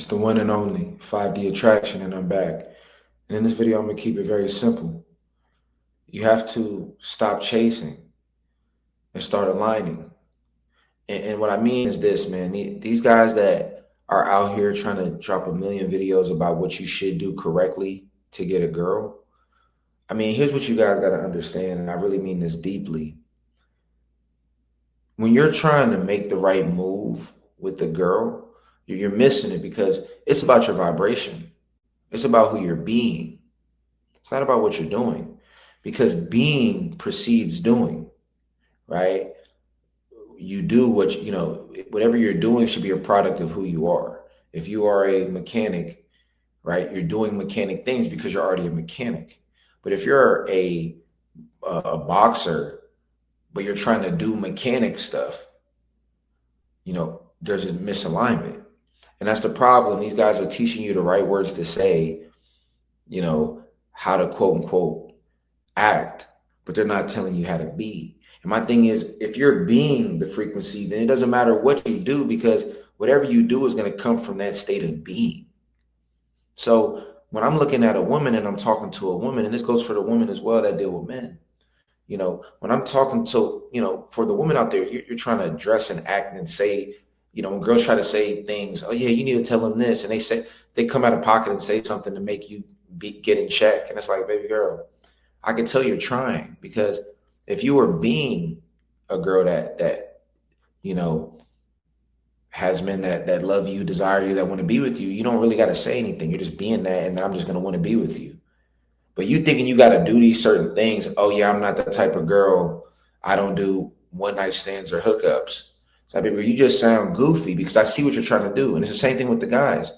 It's the one and only 5D Attraction, and I'm back. And in this video, I'm going to keep it very simple. You have to stop chasing and start aligning. And what I mean is this, man. These guys that are out here trying to drop a million videos about what you should do correctly to get a girl. I mean, here's what you guys got to understand, and I really mean this deeply. When you're trying to make the right move with the girl, you're missing it because it's about your vibration. It's about who you're being. It's not about what you're doing, because being precedes doing, right? You do what whatever you're doing should be a product of who you are. If you are a mechanic, right, you're doing mechanic things because you're already a mechanic. But if you're a boxer, but you're trying to do mechanic stuff, there's a misalignment. And that's the problem. These guys are teaching you the right words to say, how to quote unquote act, but they're not telling you how to be. And my thing is, if you're being the frequency, then it doesn't matter what you do, because whatever you do is going to come from that state of being. So when I'm looking at a woman and I'm talking to a woman, and this goes for the women as well that deal with men, when I'm talking to, for the women out there, you're trying to dress and act and say, when girls try to say things, oh yeah, you need to tell them this. And they come out of pocket and say something to make you get in check. And it's like, baby girl, I can tell you're trying, because if you were being a girl that has men that love you, desire you, that want to be with you, you don't really got to say anything. You're just being that, and I'm just going to want to be with you. But you thinking you got to do these certain things. Oh yeah, I'm not that type of girl. I don't do one night stands or hookups. So baby, you just sound goofy, because I see what you're trying to do. And it's the same thing with the guys.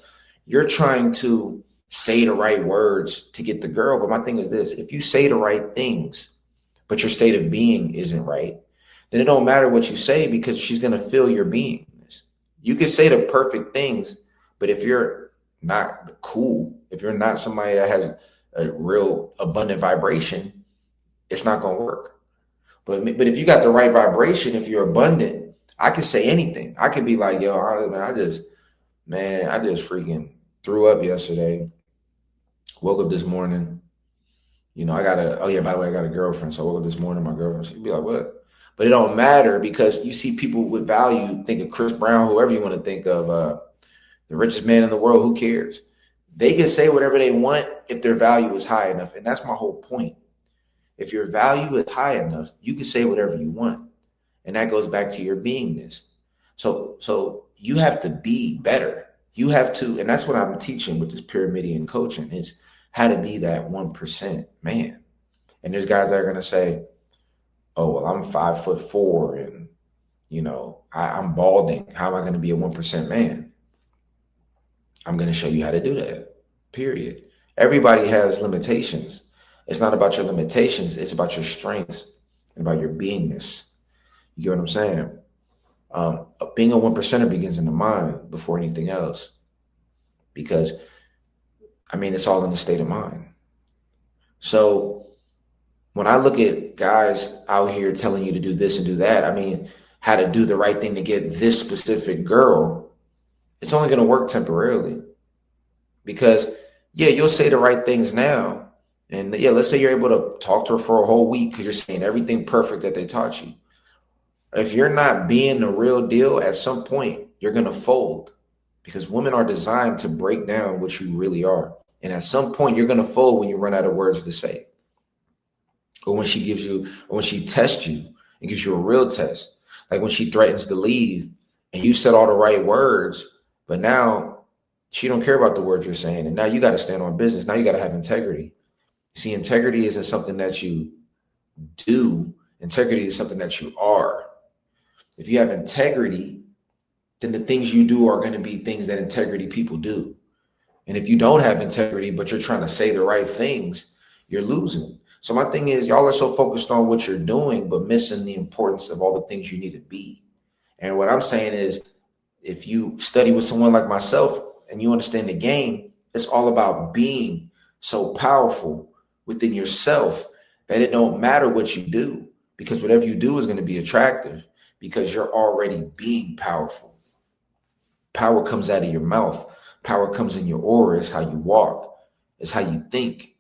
You're trying to say the right words to get the girl. But my thing is this: if you say the right things, but your state of being isn't right, then it don't matter what you say, because she's going to feel your beingness. You can say the perfect things, but if you're not cool, if you're not somebody that has a real abundant vibration, it's not going to work. But if you got the right vibration, if you're abundant, I can say anything. I could be like, yo, I just freaking threw up yesterday. Woke up this morning. By the way, I got a girlfriend. So I woke up this morning, my girlfriend, she'd be like, what? But it don't matter, because you see people with value, think of Chris Brown, whoever you want to think of, the richest man in the world, who cares? They can say whatever they want if their value is high enough. And that's my whole point. If your value is high enough, you can say whatever you want. And that goes back to your beingness. So you have to be better. You have to, and that's what I'm teaching with this Pyramidian coaching, is how to be that 1% man. And there's guys that are going to say, oh, well, I'm 5'4" and, I'm balding. How am I going to be a 1% man? I'm going to show you how to do that, period. Everybody has limitations. It's not about your limitations. It's about your strengths and about your beingness. You get what I'm saying? Being a 1%er begins in the mind before anything else, because, it's all in the state of mind. So when I look at guys out here telling you to do this and do that, how to do the right thing to get this specific girl, it's only going to work temporarily, because, yeah, you'll say the right things now. And, yeah, let's say you're able to talk to her for a whole week because you're saying everything perfect that they taught you. If you're not being the real deal, at some point, you're going to fold, because women are designed to break down what you really are. And at some point, you're going to fold when you run out of words to say, or when she tests you and gives you a real test, like when she threatens to leave and you said all the right words, but now she don't care about the words you're saying. And now you got to stand on business. Now you got to have integrity. See, integrity isn't something that you do. Integrity is something that you are. If you have integrity, then the things you do are going to be things that integrity people do. And if you don't have integrity, but you're trying to say the right things, you're losing. So my thing is, y'all are so focused on what you're doing, but missing the importance of all the things you need to be. And what I'm saying is, if you study with someone like myself and you understand the game, it's all about being so powerful within yourself that it don't matter what you do, because whatever you do is going to be attractive, because you're already being powerful. Power comes out of your mouth. Power comes in your aura. It's how you walk. It's how you think.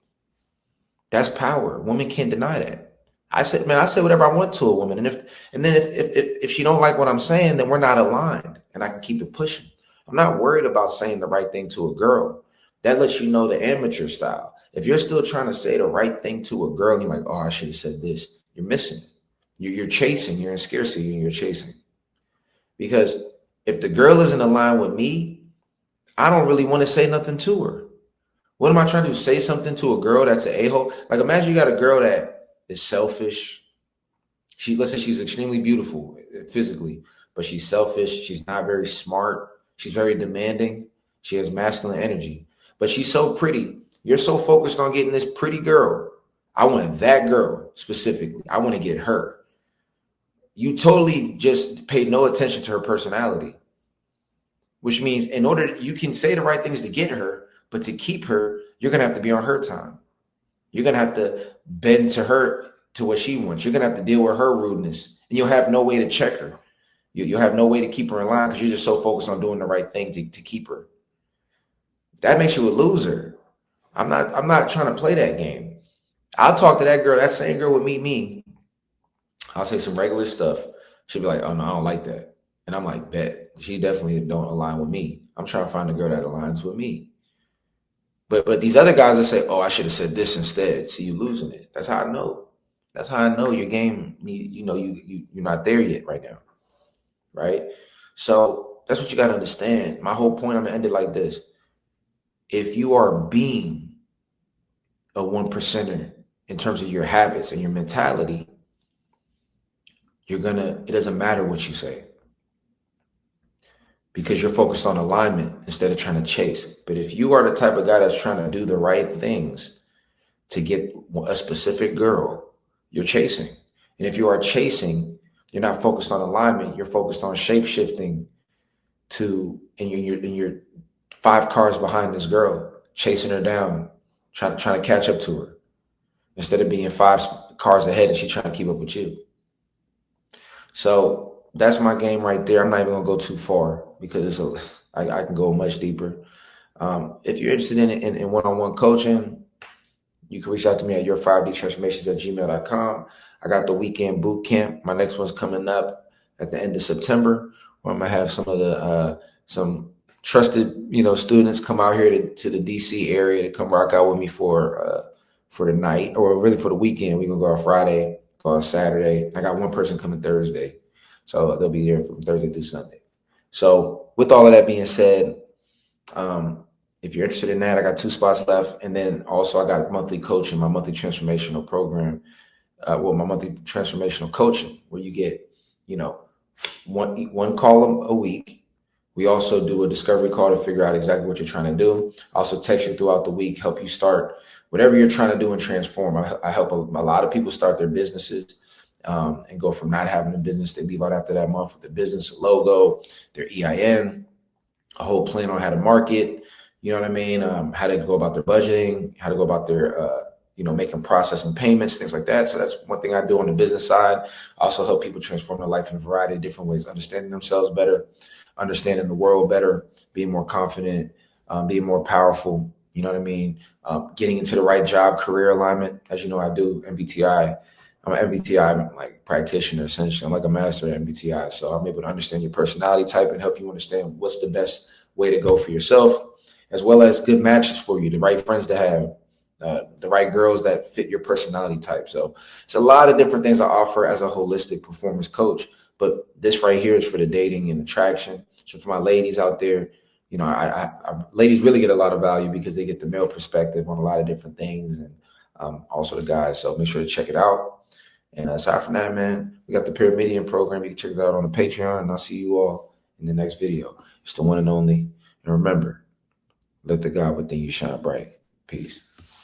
That's power. Women can't deny that. I said whatever I want to a woman. And then if she don't like what I'm saying, then we're not aligned and I can keep it pushing. I'm not worried about saying the right thing to a girl. That lets you know the amateur style. If you're still trying to say the right thing to a girl and you're like, oh, I should have said this, you're missing it. You're chasing, you're in scarcity and you're chasing. Because if the girl isn't aligned with me, I don't really want to say nothing to her. What am I trying to do? Say something to a girl that's an a-hole? Like imagine you got a girl that is selfish. Let's say she's extremely beautiful physically, but she's selfish. She's not very smart. She's very demanding. She has masculine energy, but she's so pretty. You're so focused on getting this pretty girl. I want that girl specifically. I want to get her. You totally just paid no attention to her personality, which means you can say the right things to get her, but to keep her, you're going to have to be on her time. You're going to have to bend to her, to what she wants. You're going to have to deal with her rudeness, and you'll have no way to check her. You'll have no way to keep her in line because you're just so focused on doing the right thing to keep her. That makes you a loser. I'm not trying to play that game. I'll talk to that girl. That same girl would meet me. I'll say some regular stuff. She'll be like, oh no, I don't like that. And I'm like, bet. She definitely don't align with me. I'm trying to find a girl that aligns with me. But these other guys that say, oh, I should have said this instead. See, you losing it. That's how I know. That's how I know your game, you're not there yet right now. Right? So that's what you got to understand. My whole point, I'm going to end it like this. If you are being a 1%er in terms of your habits and your mentality, it doesn't matter what you say because you're focused on alignment instead of trying to chase. But if you are the type of guy that's trying to do the right things to get a specific girl, you're chasing. And if you are chasing, you're not focused on alignment. You're focused on shape shifting and you're 5 cars behind this girl, chasing her down, trying to catch up to her instead of being 5 cars ahead and she's trying to keep up with you. So that's my game right there. I'm not even gonna go too far because I can go much deeper. If you're interested in one-on-one coaching, you can reach out to me at your5dtransformations@gmail.com. I got the weekend boot camp. My next one's coming up at the end of September, where I'm gonna have some of the some trusted students come out here to the DC area to come rock out with me for the night, or really for the weekend. We're gonna go on Friday, go on Saturday. I got one person coming Thursday, so they'll be there from Thursday through Sunday. So with all of that being said, if you're interested in that, I got 2 spots left. And then also I got monthly coaching, my monthly transformational program, my monthly transformational coaching, where you get, one call a week. We also do a discovery call to figure out exactly what you're trying to do. I also text you throughout the week, help you start whatever you're trying to do and transform. I help a lot of people start their businesses and go from not having a business, they leave out after that month with their business, a logo, their EIN, a whole plan on how to market, you know what I mean? How to go about their budgeting, how to go about their, making processing payments, things like that. So that's one thing I do on the business side. I also help people transform their life in a variety of different ways, understanding themselves better, understanding the world better, being more confident, being more powerful, you know what I mean? Getting into the right job, career alignment. As you know, I do MBTI. I'm an MBTI like practitioner, essentially. I'm like a master at MBTI. So I'm able to understand your personality type and help you understand what's the best way to go for yourself, as well as good matches for you, the right friends to have, the right girls that fit your personality type. So it's a lot of different things I offer as a holistic performance coach. But this right here is for the dating and attraction. So for my ladies out there, ladies really get a lot of value because they get the male perspective on a lot of different things, and also the guys. So make sure to check it out. And aside from that, man, we got the Pyramidian program. You can check it out on the Patreon, and I'll see you all in the next video. It's the one and only. And remember, let the God within you shine bright. Peace.